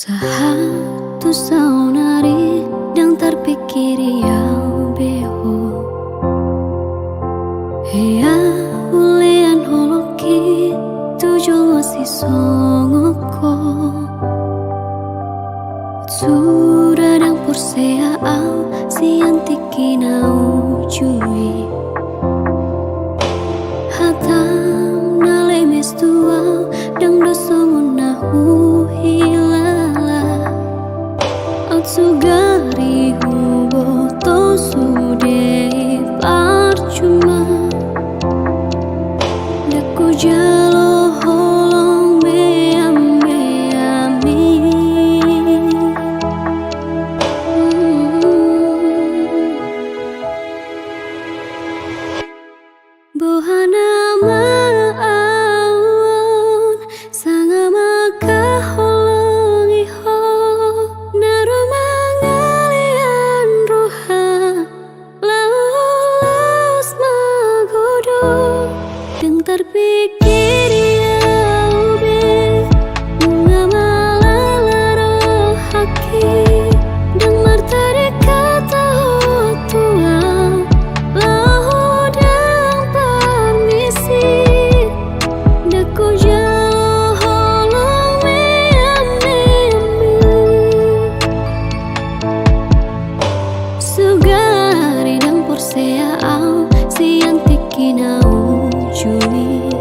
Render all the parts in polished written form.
Satu saunari dan terpikir yang beho Hea ulean holoki tujuh masih songoko Surah dan pursea au si antiki nau cui Hatam nale mestua dan dosomun nahu hilala Out sugari hubo to sude parcuma Daku jalo holong meam meami Bohana maawon sanga maka holongi ho Naro mangalian roha laus magodo Dan terpikir ya ube bunga malalaro haki Dan martari kata tua lahu dan permisi Daku jauh holong Sugari dan porsea au si antiki nau cui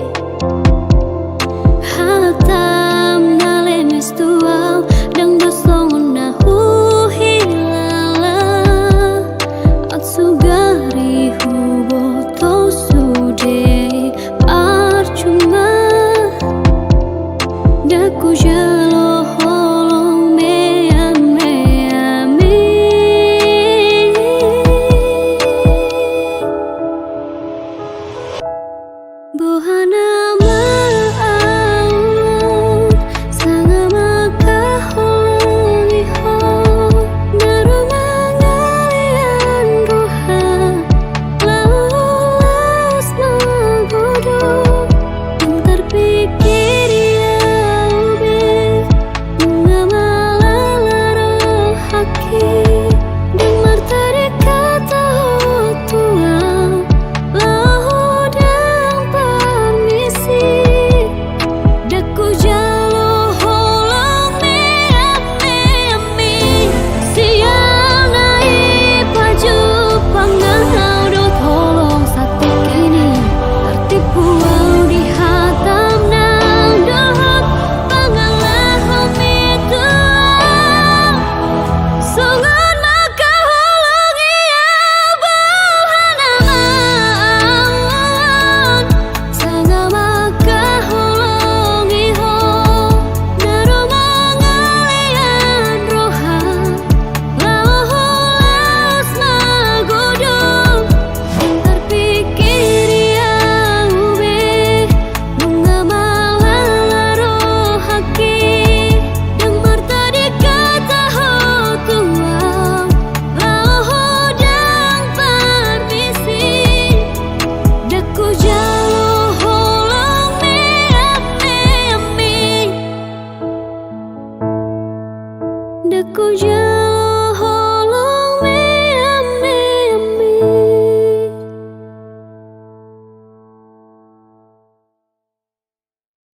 Hatam nale mestuau dan dosongon nahu hilala At sugari hubo to sude parcuma Daku jalo holong meam meami Bohana maawon sanga maka holongi ho Naro mangalian roha laus magodo Dan terpikir ya ube bunga malalaro haki Dan martari kata tua lahu dan permisi Daku jalo holong meami Sianai paju pangau do tolong satu kini Tertipu au di hatam nang dohot Pangalah homiku Sungun maka holongi ya bohana maawon Sanga maka holongi ho Naro mangalian roha laus magodo Dan terpikir ya ube bunga malalaro haki Dan martadi kata tua lahu dan permisi Daku jalo holong meami Daku jalo